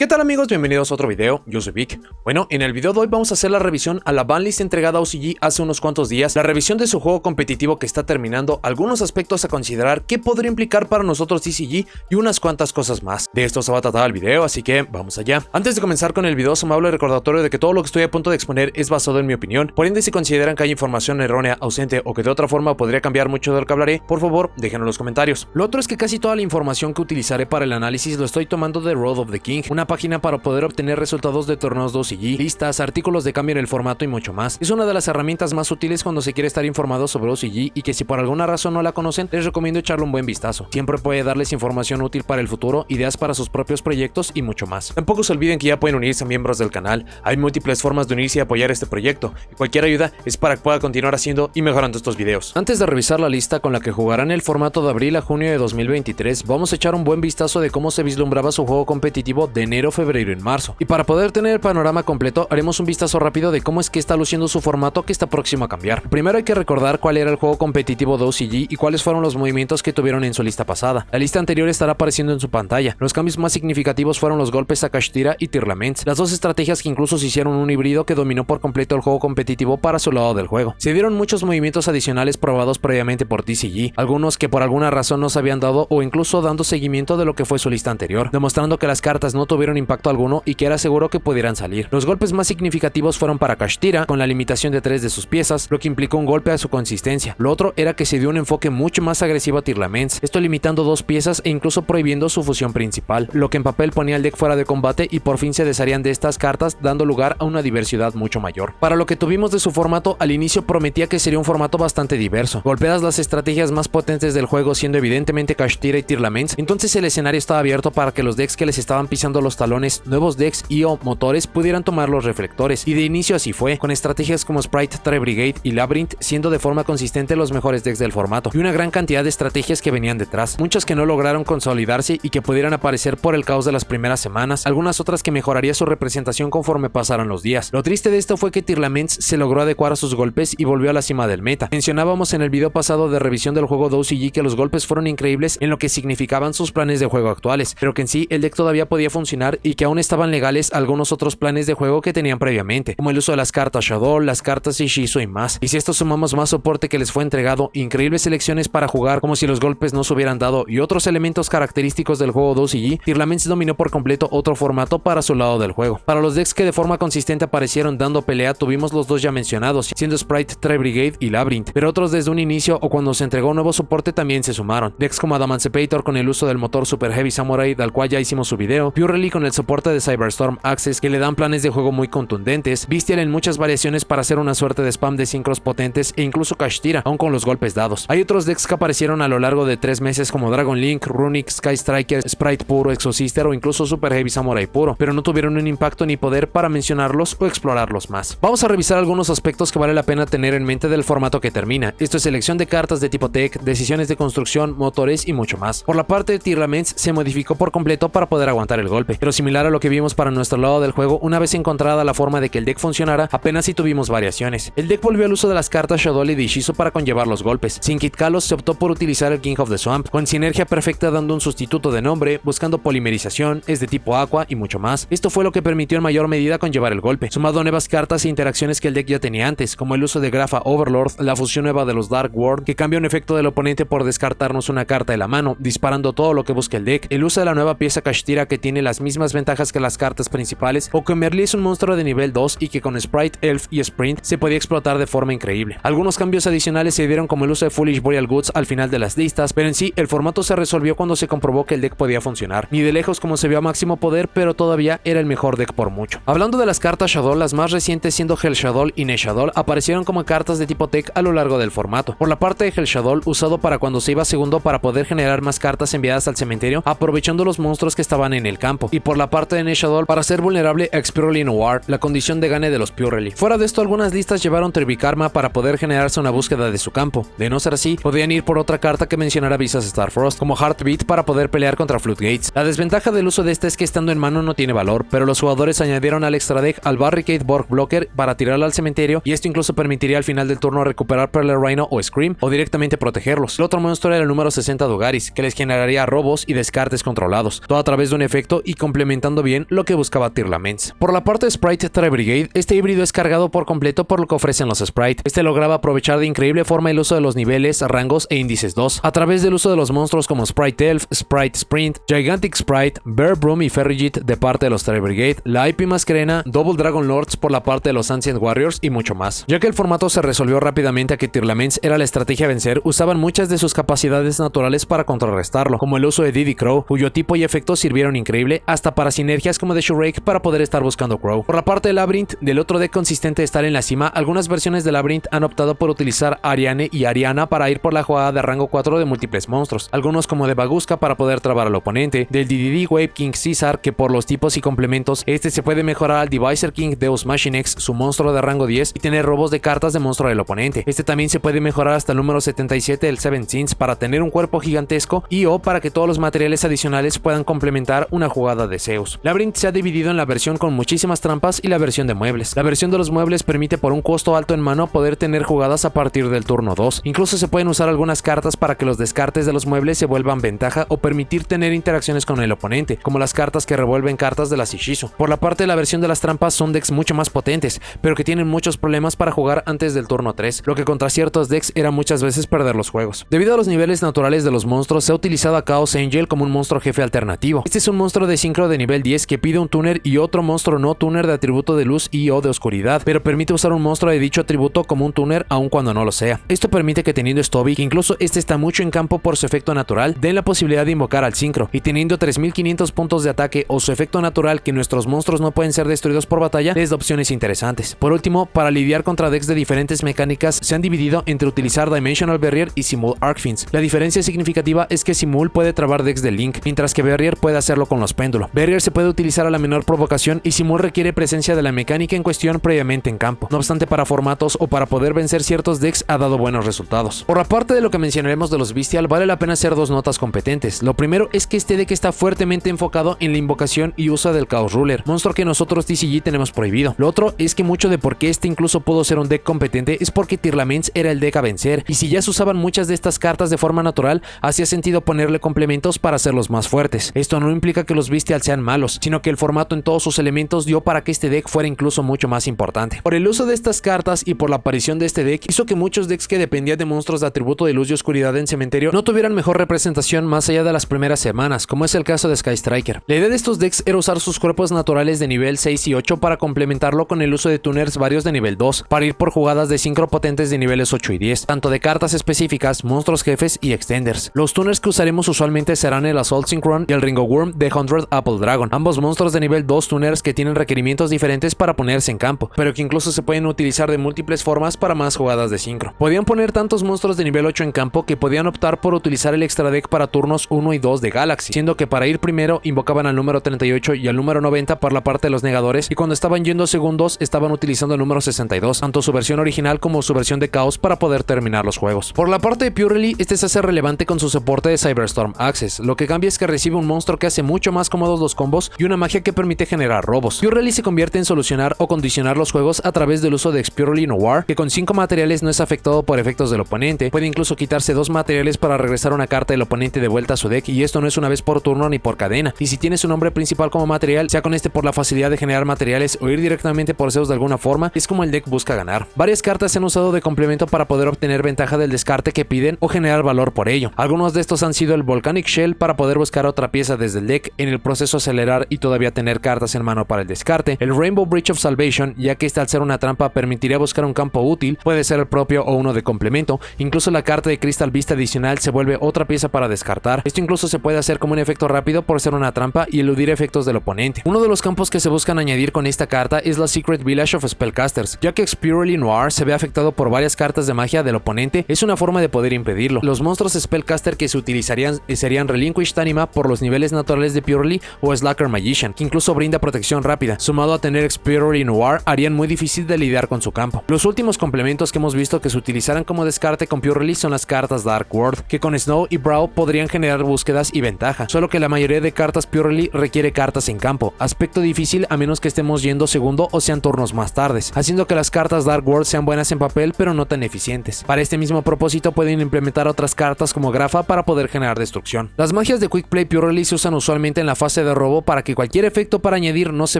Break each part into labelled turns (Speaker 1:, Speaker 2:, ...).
Speaker 1: ¿Qué tal amigos? Bienvenidos a otro video, yo soy Vic. Bueno, en el video de hoy vamos a hacer la revisión a la banlist entregada a OCG hace unos cuantos días, la revisión de su juego competitivo que está terminando, algunos aspectos a considerar, qué podría implicar para nosotros TCG y unas cuantas cosas más. De esto se va a tratar el video, así que vamos allá. Antes de comenzar con el video, se me habla el recordatorio de que todo lo que estoy a punto de exponer es basado en mi opinión, por ende si consideran que hay información errónea, ausente o que de otra forma podría cambiar mucho de lo que hablaré, por favor déjenlo en los comentarios. Lo otro es que casi toda la información que utilizaré para el análisis lo estoy tomando de Road of the King, una página para poder obtener resultados de torneos de OCG, listas, artículos de cambio en el formato y mucho más. Es una de las herramientas más útiles cuando se quiere estar informado sobre OCG y que si por alguna razón no la conocen, les recomiendo echarle un buen vistazo. Siempre puede darles información útil para el futuro, ideas para sus propios proyectos y mucho más. Tampoco se olviden que ya pueden unirse a miembros del canal. Hay múltiples formas de unirse y apoyar este proyecto, y cualquier ayuda es para que pueda continuar haciendo y mejorando estos videos. Antes de revisar la lista con la que jugarán el formato de abril a junio de 2023, vamos a echar un buen vistazo de cómo se vislumbraba su juego competitivo de enero, febrero y marzo. Y para poder tener el panorama completo, haremos un vistazo rápido de cómo es que está luciendo su formato que está próximo a cambiar. Primero hay que recordar cuál era el juego competitivo de OCG y cuáles fueron los movimientos que tuvieron en su lista pasada. La lista anterior estará apareciendo en su pantalla. Los cambios más significativos fueron los golpes a Kashtira y Tearlaments, las dos estrategias que incluso se hicieron un híbrido que dominó por completo el juego competitivo para su lado del juego. Se dieron muchos movimientos adicionales probados previamente por TCG, algunos que por alguna razón no se habían dado o incluso dando seguimiento de lo que fue su lista anterior, demostrando que las cartas no tuvieron impacto alguno y que era seguro que pudieran salir. Los golpes más significativos fueron para Kashtira, con la limitación de 3 de sus piezas, lo que implicó un golpe a su consistencia. Lo otro era que se dio un enfoque mucho más agresivo a Tearlaments, esto limitando 2 piezas e incluso prohibiendo su fusión principal, lo que en papel ponía al deck fuera de combate y por fin se desharían de estas cartas, dando lugar a una diversidad mucho mayor. Para lo que tuvimos de su formato, al inicio prometía que sería un formato bastante diverso. Golpeadas las estrategias más potentes del juego, siendo evidentemente Kashtira y Tearlaments, entonces el escenario estaba abierto para que los decks que les estaban pisando los talones, nuevos decks y o motores pudieran tomar los reflectores, y de inicio así fue, con estrategias como Sprite, Tri-Brigade y Labyrinth siendo de forma consistente los mejores decks del formato, y una gran cantidad de estrategias que venían detrás, muchas que no lograron consolidarse y que pudieran aparecer por el caos de las primeras semanas, algunas otras que mejoraría su representación conforme pasaran los días. Lo triste de esto fue que Tearlaments se logró adecuar a sus golpes y volvió a la cima del meta. Mencionábamos en el video pasado de revisión del juego de OCG que los golpes fueron increíbles en lo que significaban sus planes de juego actuales, pero que en sí el deck todavía podía funcionar y que aún estaban legales algunos otros planes de juego que tenían previamente, como el uso de las cartas Shadow, las cartas Ishizu y más. Y si esto sumamos más soporte que les fue entregado, increíbles selecciones para jugar como si los golpes no se hubieran dado y otros elementos característicos del juego de OCG, Tearlaments dominó por completo otro formato para su lado del juego. Para los decks que de forma consistente aparecieron dando pelea, tuvimos los dos ya mencionados, siendo Sprite, Tri-Brigade y Labyrinth, pero otros desde un inicio o cuando se entregó nuevo soporte también se sumaron. Decks como Adamancipator con el uso del motor Super Heavy Samurai, del cual ya hicimos su video, Purely con el soporte de Cyberstorm Access que le dan planes de juego muy contundentes, Bystial en muchas variaciones para hacer una suerte de spam de sincros potentes e incluso Kashtira, aun con los golpes dados. Hay otros decks que aparecieron a lo largo de 3 meses como Dragon Link, Runic, Sky Striker, Sprite puro, Exosister o incluso Super Heavy Samurai puro, pero no tuvieron un impacto ni poder para mencionarlos o explorarlos más. Vamos a revisar algunos aspectos que vale la pena tener en mente del formato que termina. Esto es selección de cartas de tipo tech, decisiones de construcción, motores y mucho más. Por la parte de Tearlaments se modificó por completo para poder aguantar el golpe, pero similar a lo que vimos para nuestro lado del juego, una vez encontrada la forma de que el deck funcionara, apenas si tuvimos variaciones. El deck volvió al uso de las cartas Shadow y de Ishizu para conllevar los golpes. Sin Kid Kalos se optó por utilizar el King of the Swamp, con sinergia perfecta dando un sustituto de nombre, buscando polimerización, es de tipo aqua y mucho más. Esto fue lo que permitió en mayor medida conllevar el golpe, sumado a nuevas cartas e interacciones que el deck ya tenía antes, como el uso de Grafa Overlord, la fusión nueva de los Dark World, que cambia un efecto del oponente por descartarnos una carta de la mano, disparando todo lo que busque el deck, el uso de la nueva pieza Kashtira que tiene las mismas ventajas que las cartas principales, o que Merly es un monstruo de nivel 2 y que con Sprite, Elf y Sprint se podía explotar de forma increíble. Algunos cambios adicionales se dieron como el uso de Foolish Burial Goods al final de las listas, pero en sí el formato se resolvió cuando se comprobó que el deck podía funcionar. Ni de lejos como se vio a máximo poder, pero todavía era el mejor deck por mucho. Hablando de las cartas Shadow, las más recientes siendo Hell Shadow y Nesh Shadow aparecieron como cartas de tipo tech a lo largo del formato. Por la parte de Hell Shadow, usado para cuando se iba segundo para poder generar más cartas enviadas al cementerio, aprovechando los monstruos que estaban en el campo. Y por la parte de Nesh Shadow para ser vulnerable a Expurely Noir, la condición de gane de los Purely. Fuera de esto, algunas listas llevaron Trivikarma para poder generarse una búsqueda de su campo. De no ser así, podrían ir por otra carta que mencionara Visas Starfrost, como Heartbeat para poder pelear contra Floodgates. La desventaja del uso de esta es que estando en mano no tiene valor, pero los jugadores añadieron al extra deck al Barricade Borg Blocker para tirarla al cementerio, y esto incluso permitiría al final del turno recuperar Pearl Rhino o Scream, o directamente protegerlos. El otro monstruo era el número 60 Dogaris, que les generaría robos y descartes controlados, todo a través de un efecto y complementando bien lo que buscaba Tearlaments. Por la parte de Sprite Tri-Brigade, este híbrido es cargado por completo por lo que ofrecen los Sprite. Este lograba aprovechar de increíble forma el uso de los niveles, rangos e índices 2, a través del uso de los monstruos como Sprite Elf, Sprite Sprint, Gigantic Sprite, Bear Broom y Ferrijit de parte de los Tri-Brigade, la IP Masquerena, Double Dragon Lords por la parte de los Ancient Warriors y mucho más. Ya que el formato se resolvió rápidamente a que Tearlaments era la estrategia a vencer, usaban muchas de sus capacidades naturales para contrarrestarlo, como el uso de Diddy Crow, cuyo tipo y efectos sirvieron increíble hasta para sinergias como de Shurake para poder estar buscando Crow. Por la parte de Labyrinth, del otro deck consistente de estar en la cima, algunas versiones de Labyrinth han optado por utilizar Ariane y Ariana para ir por la jugada de rango 4 de múltiples monstruos, algunos como de Baguska para poder trabar al oponente, del DDD Wave King Caesar, que por los tipos y complementos, este se puede mejorar al Divisor King Deus Machinex, su monstruo de rango 10, y tener robos de cartas de monstruo del oponente. Este también se puede mejorar hasta el número 77 del Seven Sins para tener un cuerpo gigantesco y o para que todos los materiales adicionales puedan complementar una jugada de Zeus. Labyrinth se ha dividido en la versión con muchísimas trampas y la versión de muebles. La versión de los muebles permite por un costo alto en mano poder tener jugadas a partir del turno 2. Incluso se pueden usar algunas cartas para que los descartes de los muebles se vuelvan ventaja o permitir tener interacciones con el oponente, como las cartas que revuelven cartas de la Shishizu. Por la parte de la versión de las trampas son decks mucho más potentes, pero que tienen muchos problemas para jugar antes del turno 3, lo que contra ciertos decks era muchas veces perder los juegos. Debido a los niveles naturales de los monstruos, se ha utilizado a Chaos Angel como un monstruo jefe alternativo. Este es un monstruo de sincro de nivel 10 que pide un tuner y otro monstruo no tuner de atributo de luz y o de oscuridad, pero permite usar un monstruo de dicho atributo como un tuner aun cuando no lo sea. Esto permite que teniendo Stovey, que incluso este está mucho en campo por su efecto natural, den la posibilidad de invocar al sincro, y teniendo 3500 puntos de ataque o su efecto natural que nuestros monstruos no pueden ser destruidos por batalla, les da opciones interesantes. Por último, para lidiar contra decks de diferentes mecánicas, se han dividido entre utilizar Dimensional Barrier y Simul Arcfiends. La diferencia significativa es que Simul puede trabar decks de Link, mientras que Barrier puede hacerlo con los péndulos. Barrier se puede utilizar a la menor provocación y Simul requiere presencia de la mecánica en cuestión previamente en campo. No obstante, para formatos o para poder vencer ciertos decks ha dado buenos resultados. Por la parte de lo que mencionaremos de los Bestial, vale la pena hacer dos notas competentes. Lo primero es que este deck está fuertemente enfocado en la invocación y uso del Chaos Ruler, monstruo que nosotros TCG tenemos prohibido. Lo otro es que mucho de por qué este incluso pudo ser un deck competente es porque Tearlaments era el deck a vencer, y si ya se usaban muchas de estas cartas de forma natural, hacía sentido ponerle complementos para hacerlos más fuertes. Esto no implica que los Bestial sean malos, sino que el formato en todos sus elementos dio para que este deck fuera incluso mucho más importante. Por el uso de estas cartas y por la aparición de este deck, hizo que muchos decks que dependían de monstruos de atributo de luz y oscuridad en cementerio no tuvieran mejor representación más allá de las primeras semanas, como es el caso de Sky Striker. La idea de estos decks era usar sus cuerpos naturales de nivel 6 y 8 para complementarlo con el uso de tuners varios de nivel 2, para ir por jugadas de sincro potentes de niveles 8 y 10, tanto de cartas específicas, monstruos jefes y extenders. Los tuners que usaremos usualmente serán el Assault Synchron y el Ringo Worm de 100 Apple Dragon, ambos monstruos de nivel 2 tuners que tienen requerimientos diferentes para ponerse en campo, pero que incluso se pueden utilizar de múltiples formas para más jugadas de sincro. Podían poner tantos monstruos de nivel 8 en campo que podían optar por utilizar el extra deck para turnos 1 y 2 de Galaxy, siendo que para ir primero invocaban al número 38 y al número 90 por la parte de los negadores, y cuando estaban yendo segundos estaban utilizando el número 62, tanto su versión original como su versión de Chaos para poder terminar los juegos. Por la parte de Purely, este se hace relevante con su soporte de Cyberstorm Access. Lo que cambia es que recibe un monstruo que hace mucho más cómodos los combos y una magia que permite generar robos. Purely se convierte en solucionar o condicionar los juegos a través del uso de Purely Noir, que con 5 materiales no es afectado por efectos del oponente, puede incluso quitarse 2 materiales para regresar una carta del oponente de vuelta a su deck, y esto no es una vez por turno ni por cadena, y si tienes un nombre principal como material, sea con este por la facilidad de generar materiales o ir directamente por Zeus de alguna forma, es como el deck busca ganar. Varias cartas se han usado de complemento para poder obtener ventaja del descarte que piden o generar valor por ello. Algunos de estos han sido el Volcanic Shell para poder buscar otra pieza desde el deck, en el proceso acelerar y todavía tener cartas en mano para el descarte, el Rainbow Bridge of Salvation, ya que este al ser una trampa permitiría buscar un campo útil, puede ser el propio o uno de complemento, incluso la carta de Crystal Beast adicional se vuelve otra pieza para descartar. Esto incluso se puede hacer como un efecto rápido por ser una trampa y eludir efectos del oponente. Uno de los campos que se buscan añadir con esta carta es la Secret Village of Spellcasters, ya que Purely Noir se ve afectado por varias cartas de magia del oponente, es una forma de poder impedirlo. Los monstruos Spellcaster que se utilizarían serían Relinquished Anima por los niveles naturales de Purely o Slacker Magician, que incluso brinda protección rápida, sumado a tener Purely Noir harían muy difícil de lidiar con su campo. Los últimos complementos que hemos visto que se utilizarán como descarte con Purely son las cartas Dark World, que con Snow y Brawl podrían generar búsquedas y ventaja, solo que la mayoría de cartas Purely requiere cartas en campo, aspecto difícil a menos que estemos yendo segundo o sean turnos más tardes, haciendo que las cartas Dark World sean buenas en papel pero no tan eficientes. Para este mismo propósito pueden implementar otras cartas como Grafa para poder generar destrucción. Las magias de Quick Play Purely se usan usualmente en la fase base de robo para que cualquier efecto para añadir no se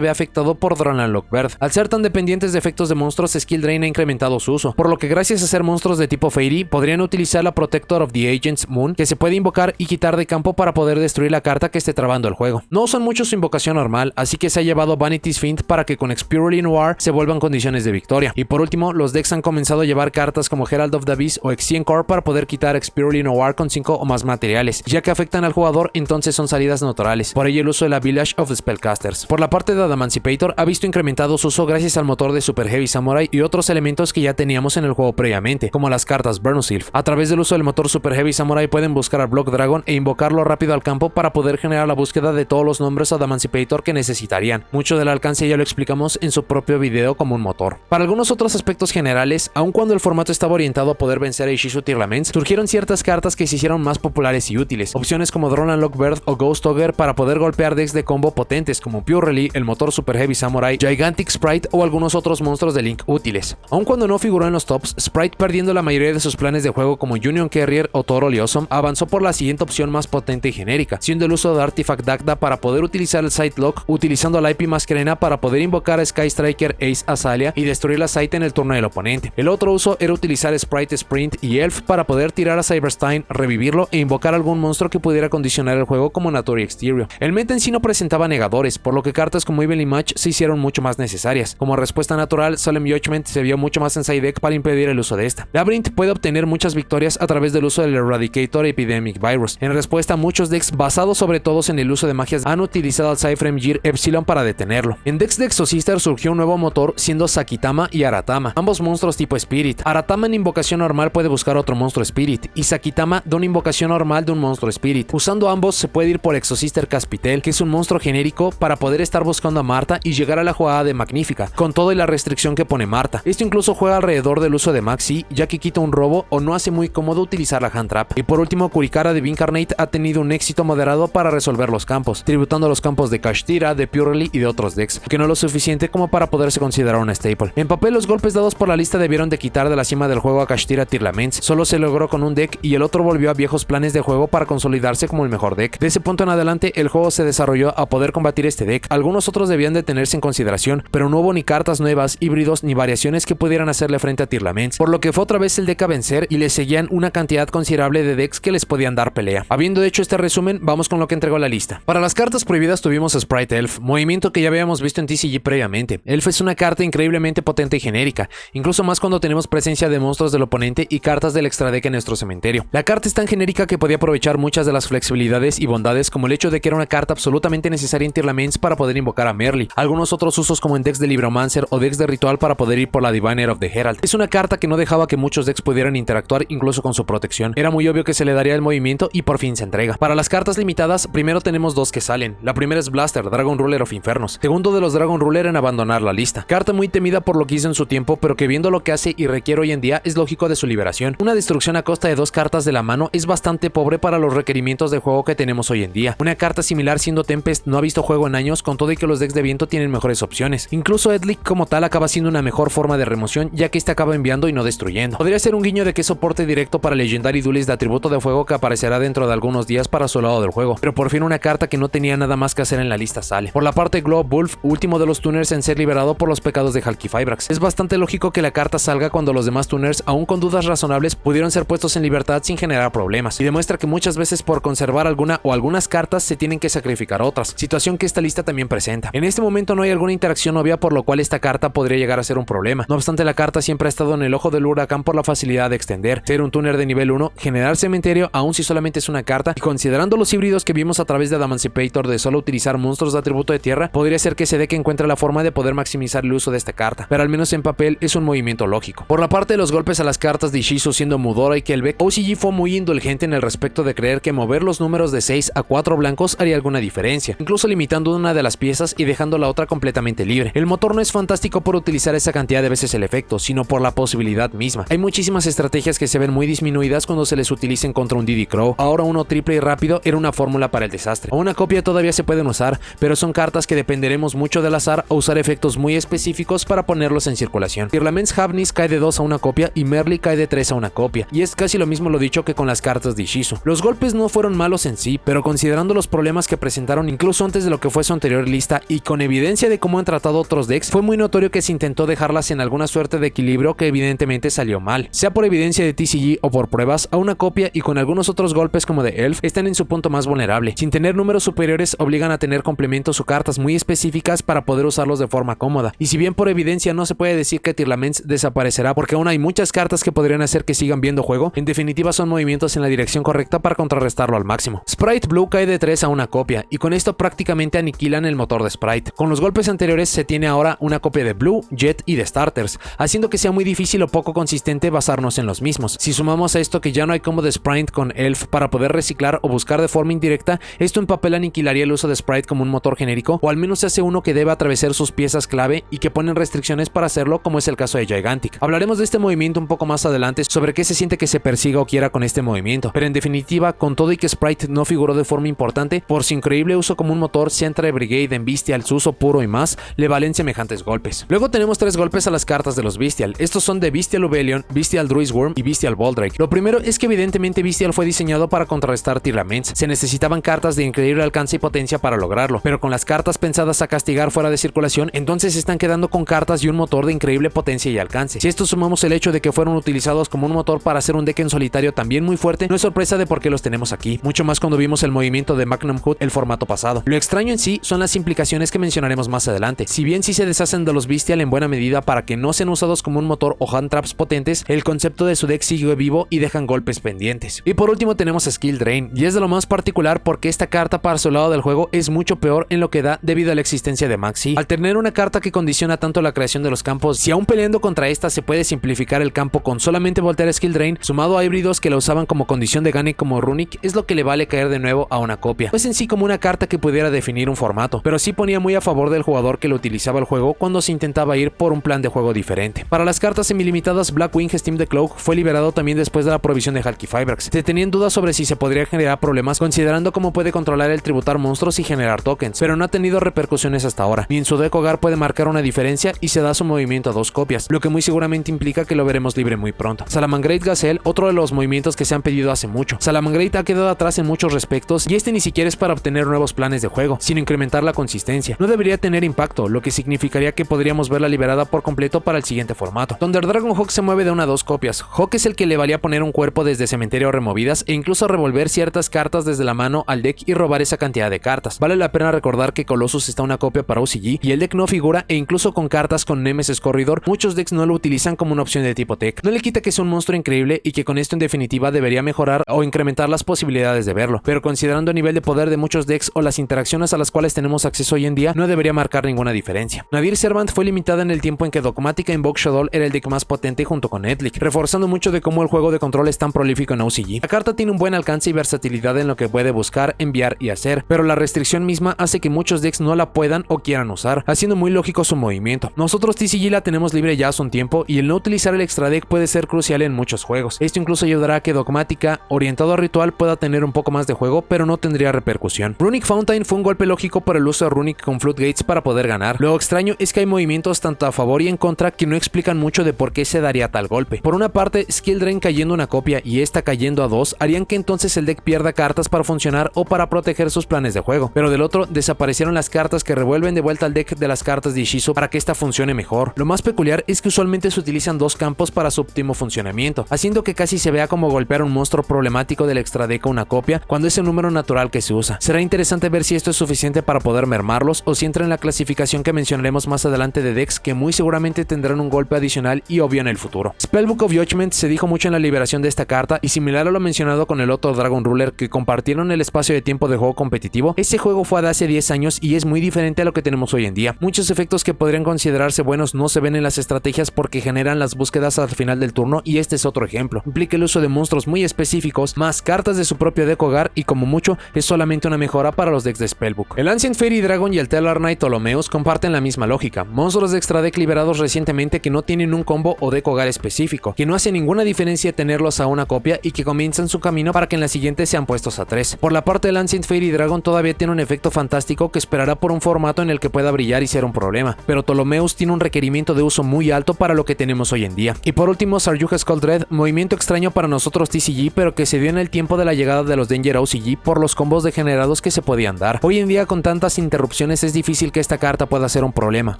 Speaker 1: vea afectado por Drone Unlock Bird. Al ser tan dependientes de efectos de monstruos, Skill Drain ha incrementado su uso, por lo que gracias a ser monstruos de tipo Fairy, podrían utilizar la Protector of the Agents Moon, que se puede invocar y quitar de campo para poder destruir la carta que esté trabando el juego. No usan mucho su invocación normal, así que se ha llevado Vanity's Fiend para que con Expurely Noir se vuelvan condiciones de victoria. Y por último, los decks han comenzado a llevar cartas como Herald of the Abyss o Exien Core para poder quitar Expurely Noir con 5 o más materiales, ya que afectan al jugador, entonces son salidas neutrales. Por ello el uso de la Village of the Spellcasters. Por la parte de Adamancipator ha visto incrementado su uso gracias al motor de Super Heavy Samurai y otros elementos que ya teníamos en el juego previamente, como las cartas Burnusylph. A través del uso del motor Super Heavy Samurai pueden buscar al Block Dragon e invocarlo rápido al campo para poder generar la búsqueda de todos los nombres Adamancipator que necesitarían. Mucho del alcance ya lo explicamos en su propio video como un motor. Para algunos otros aspectos generales, aun cuando el formato estaba orientado a poder vencer a Ishizu Tearlaments, surgieron ciertas cartas que se hicieron más populares y útiles. Opciones como Drone Unlock Bird o Ghost Ogre para poder golpear decks de combo potentes como Purely, el motor Super Heavy Samurai, Gigantic Sprite o algunos otros monstruos de Link útiles. Aun cuando no figuró en los tops, Sprite, perdiendo la mayoría de sus planes de juego como Union Carrier o Toro Awesome, avanzó por la siguiente opción más potente y genérica, siendo el uso de Artifact Dagda para poder utilizar el Sight Lock, utilizando la IP Masquerena para poder invocar a Sky Striker Ace Azalea y destruir la Sight en el turno del oponente. El otro uso era utilizar Sprite Sprint y Elf para poder tirar a Cyberstein, revivirlo e invocar algún monstruo que pudiera condicionar el juego como Natori Exterior. El meta en sí no presentaba negadores, por lo que cartas como Evenly Match se hicieron mucho más necesarias. Como respuesta natural, Solemn Judgment se vio mucho más en side deck para impedir el uso de esta. Labyrinth puede obtener muchas victorias a través del uso del Eradicator Epidemic Virus. En respuesta, muchos decks basados sobre todo en el uso de magias han utilizado al Cyframe Gear Epsilon para detenerlo. En decks de Exosister surgió un nuevo motor siendo Sakitama y Aratama, ambos monstruos tipo Spirit. Aratama en invocación normal puede buscar otro monstruo Spirit y Sakitama de una invocación normal de un monstruo Spirit. Usando ambos se puede ir por Exosister Caspitel, que es un monstruo genérico, para poder estar buscando a Marta y llegar a la jugada de Magnífica, con todo y la restricción que pone Marta. Esto incluso juega alrededor del uso de Maxi, ya que quita un robo o no hace muy cómodo utilizar la Hand Trap. Y por último, Kurikara de Incarnate ha tenido un éxito moderado para resolver los campos, tributando los campos de Kashtira, de Purely y de otros decks, que no lo suficiente como para poderse considerar una staple. En papel, los golpes dados por la lista debieron de quitar de la cima del juego a Kashtira Tearlaments. Solo se logró con un deck y el otro volvió a viejos planes de juego para consolidarse como el mejor deck. De ese punto en adelante, el juego se desarrolló a poder combatir este deck. Algunos otros debían de tenerse en consideración, pero no hubo ni cartas nuevas, híbridos ni variaciones que pudieran hacerle frente a Tearlaments, por lo que fue otra vez el deck a vencer y le seguían una cantidad considerable de decks que les podían dar pelea. Habiendo hecho este resumen, vamos con lo que entregó la lista. Para las cartas prohibidas tuvimos a Sprite Elf, movimiento que ya habíamos visto en TCG previamente. Elf es una carta increíblemente potente y genérica, incluso más cuando tenemos presencia de monstruos del oponente y cartas del extra deck en nuestro cementerio. La carta es tan genérica que podía aprovechar muchas de las flexibilidades y bondades, como el hecho de que era una carta absolutamente necesaria en Tearlaments para poder invocar a Merly, algunos otros usos como en decks de Libromancer o decks de ritual para poder ir por la Diviner of the Herald. Es una carta que no dejaba que muchos decks pudieran interactuar incluso con su protección. Era muy obvio que se le daría el movimiento y por fin se entrega. Para las cartas limitadas, primero tenemos dos que salen. La primera es Blaster, Dragon Ruler of Infernos, segundo de los Dragon Ruler en abandonar la lista. Carta muy temida por lo que hizo en su tiempo, pero que viendo lo que hace y requiere hoy en día es lógico de su liberación. Una destrucción a costa de dos cartas de la mano es bastante pobre para los requerimientos de juego que tenemos hoy en día. Una carta similar siendo Tempest no ha visto juego en años, con todo y que los decks de viento tienen mejores opciones. Incluso Edlic como tal acaba siendo una mejor forma de remoción, ya que este acaba enviando y no destruyendo. Podría ser un guiño de que es soporte directo para Legendary Duelist de atributo de fuego que aparecerá dentro de algunos días para su lado del juego, pero por fin una carta que no tenía nada más que hacer en la lista sale. Por la parte, Globe Wolf, último de los tuners en ser liberado por los pecados de Halqifibrax. Es bastante lógico que la carta salga cuando los demás tuners, aún con dudas razonables, pudieron ser puestos en libertad sin generar problemas, y demuestra que muchas veces por conservar alguna o algunas cartas se tienen que sacrificar otras, situación que esta lista también presenta. En este momento no hay alguna interacción obvia por lo cual esta carta podría llegar a ser un problema. No obstante, la carta siempre ha estado en el ojo del huracán por la facilidad de extender, ser un tuner de nivel 1, generar cementerio aun si solamente es una carta, y considerando los híbridos que vimos a través de Adamancipator de solo utilizar monstruos de atributo de tierra, podría ser que ese deck encuentre la forma de poder maximizar el uso de esta carta, pero al menos en papel es un movimiento lógico. Por la parte de los golpes a las cartas de Ishizu siendo Mudora y Kelbeck, OCG fue muy indulgente en el respecto de creer que mover los números de 6 a 4 blancos haría alguna diferencia, incluso limitando una de las piezas y dejando la otra completamente libre. El motor no es fantástico por utilizar esa cantidad de veces el efecto, sino por la posibilidad misma. Hay muchísimas estrategias que se ven muy disminuidas cuando se les utilicen contra un Diddy Crow. Ahora uno triple y rápido era una fórmula para el desastre. O una copia todavía se pueden usar, pero son cartas que dependeremos mucho del azar o usar efectos muy específicos para ponerlos en circulación. Tearlaments Havnis cae de 2 a una copia y Merly cae de 3 a una copia, y es casi lo mismo lo dicho que con las cartas de Ishizu. Los golpes no fueron malos en sí, pero considerando los problemas que presentaron incluso antes de lo que fue su anterior lista, y con evidencia de cómo han tratado otros decks, fue muy notorio que se intentó dejarlas en alguna suerte de equilibrio que evidentemente salió mal. Sea por evidencia de TCG o por pruebas, a una copia y con algunos otros golpes como de Elf están en su punto más vulnerable. Sin tener números superiores obligan a tener complementos o cartas muy específicas para poder usarlos de forma cómoda. Y si bien por evidencia no se puede decir que Tearlaments desaparecerá porque aún hay muchas cartas que podrían hacer que sigan viendo juego, en definitiva son movimientos en la dirección correcta para contrarrestarlo al máximo. Sprite Blue cae de 3 a una copia y con esto prácticamente aniquilan el motor de Sprite. Con los golpes anteriores se tiene ahora una copia de Blue, Jet y de Starters, haciendo que sea muy difícil o poco consistente basarnos en los mismos. Si sumamos a esto que ya no hay combo de Sprite con Elf para poder reciclar o buscar de forma indirecta, esto en papel aniquilaría el uso de Sprite como un motor genérico, o al menos se hace uno que debe atravesar sus piezas clave y que ponen restricciones para hacerlo, como es el caso de Gigantic. Hablaremos de este movimiento un poco más adelante, sobre qué se siente que se persiga o quiera con este movimiento, pero en definitiva, con todo y que Sprite no figuró de forma importante, por su increíble uso como un motor, sea entre Brigade, en Bestial, su uso puro y más, le valen semejantes golpes. Luego tenemos 3 golpes a las cartas de los Bestial. Estos son de Bestial Ubelion, Bestial Druisworm y Bestial Boldrake. Lo primero es que evidentemente Bestial fue diseñado para contrarrestar Tearlaments. Se necesitaban cartas de increíble alcance y potencia para lograrlo, pero con las cartas pensadas a castigar fuera de circulación, entonces están quedando con cartas y un motor de increíble potencia y alcance. Si esto sumamos el hecho de que fueron utilizados como un motor para hacer un deck en solitario también muy fuerte, no es sorpresa de por qué los tenemos aquí, mucho más cuando vimos el movimiento de Magnum Hood el formato pasado. Lo extraño en sí son las implicaciones que mencionaremos más adelante. Si bien sí se deshacen de los Bestial en buena medida para que no sean usados como un motor o hand traps potentes, el concepto de su deck sigue vivo y dejan golpes pendientes. Y por último tenemos Skill Drain, y es de lo más particular porque esta carta para su lado del juego es mucho peor en lo que da debido a la existencia de Maxi. Al tener una carta que condiciona tanto la creación de los campos, si aún peleando contra esta se puede simplificar el campo con solamente voltear Skill Drain, sumado a híbridos que la usaban como condición de gane como Runic, es lo que le vale caer de nuevo a una copia. No es en sí como una carta que pudiera definir un formato, pero sí ponía muy a favor del jugador que lo utilizaba el juego cuando se intentaba ir por un plan de juego diferente. Para las cartas semilimitadas, Blackwing Steam the Cloak fue liberado también después de la provisión de Hulky Fibrax. Se tenían dudas sobre si se podría generar problemas considerando cómo puede controlar el tributar monstruos y generar tokens, pero no ha tenido repercusiones hasta ahora. Ni en su deck hogar puede marcar una diferencia y se da su movimiento a 2 copias, lo que muy seguramente implica que lo veremos libre muy pronto. Salamangreat Gazelle, otro de los movimientos que se han pedido hace mucho. Salamangreat ha quedado atrás en muchos respectos y este ni siquiera es para obtener nuevos planes de juego, sino incrementar la consistencia. No debería tener impacto, lo que significaría que podríamos verla liberada por completo para el siguiente formato. Thunder Dragon Hawk se mueve de 1 a 2 copias. Hawk es el que le valía poner un cuerpo desde cementerio removidas e incluso revolver ciertas cartas desde la mano al deck y robar esa cantidad de cartas. Vale la pena recordar que Colossus está una copia para OCG y el deck no figura, e incluso con cartas con Nemesis Corridor, muchos decks no lo utilizan como una opción de tipo tech. No le quita que sea un monstruo increíble y que con esto en definitiva debería mejorar o incrementar las posibilidades de verlo, pero considerando el nivel de poder de muchos decks o las interacciones a las cuales tenemos acceso hoy en día, no debería marcar ninguna diferencia. Nadir Servant fue limitada en el tiempo en que Dogmática Invoke Shadow era el deck más potente junto con Edlic, reforzando mucho de cómo el juego de control es tan prolífico en OCG. La carta tiene un buen alcance y versatilidad en lo que puede buscar, enviar y hacer, pero la restricción misma hace que muchos decks no la puedan o quieran usar, haciendo muy lógico su movimiento. Nosotros TCG la tenemos libre ya hace un tiempo y el no utilizar el extra deck puede ser crucial en muchos juegos. Esto incluso ayudará a que Dogmática, orientado a ritual, pueda tener un poco más de juego, pero no tendría repercusión. Runic Fountain fue un golpe lógico por el uso de Runic con Floodgates para poder ganar. Lo extraño es que hay movimientos tanto a favor y en contra que no explican mucho de por qué se daría tal golpe. Por una parte, Skill Drain cayendo una copia y esta cayendo a 2 harían que entonces el deck pierda cartas para funcionar o para proteger sus planes de juego, pero del otro desaparecieron las cartas que revuelven de vuelta al deck de las cartas de Ishizu para que esta funcione mejor. Lo más peculiar es que usualmente se utilizan 2 campos para su óptimo funcionamiento, haciendo que casi se vea como golpear un monstruo problemático del extra deck o una copia cuando es el número natural que se usa. Será interesante ver si esto es suficiente para poder mermarlos o si entra en la clasificación que mencionaremos más adelante de decks que muy seguramente tendrán un golpe adicional y obvio en el futuro. Spellbook of Judgment se dijo mucho en la liberación de esta carta y similar a lo mencionado con el otro Dragon Ruler que compartieron el espacio de tiempo de juego competitivo, ese juego fue de hace 10 años y es muy diferente a lo que tenemos hoy en día. Muchos efectos que podrían considerarse buenos no se ven en las estrategias porque generan las búsquedas al final del turno y este es otro ejemplo. Implica el uso de monstruos muy específicos, más cartas de su propio deck hogar y como mucho es solamente una mejora para los decks de Spellbook. El Ancient Fairy Dragon y el Tellar Knight Ptolomeus comparten la misma lógica, monstruos de extra deck liberados recientemente que no tienen un combo o deck hogar específico, que no hace ninguna diferencia tenerlos a una copia y que comienzan su camino para que en la siguiente sean puestos a 3. Por la parte del Ancient Fairy Dragon todavía tiene un efecto fantástico que esperará por un formato en el que pueda brillar y ser un problema, pero Ptolomeus tiene un requerimiento de uso muy alto para lo que tenemos hoy en día. Y por último, Sarjuha Skull Dread, movimiento extraño para nosotros TCG, pero que se dio en el tiempo de la llegada de los Danger OCG por los combos degenerados complicados que se podían dar. Hoy en día con tantas interrupciones es difícil que esta carta pueda ser un problema,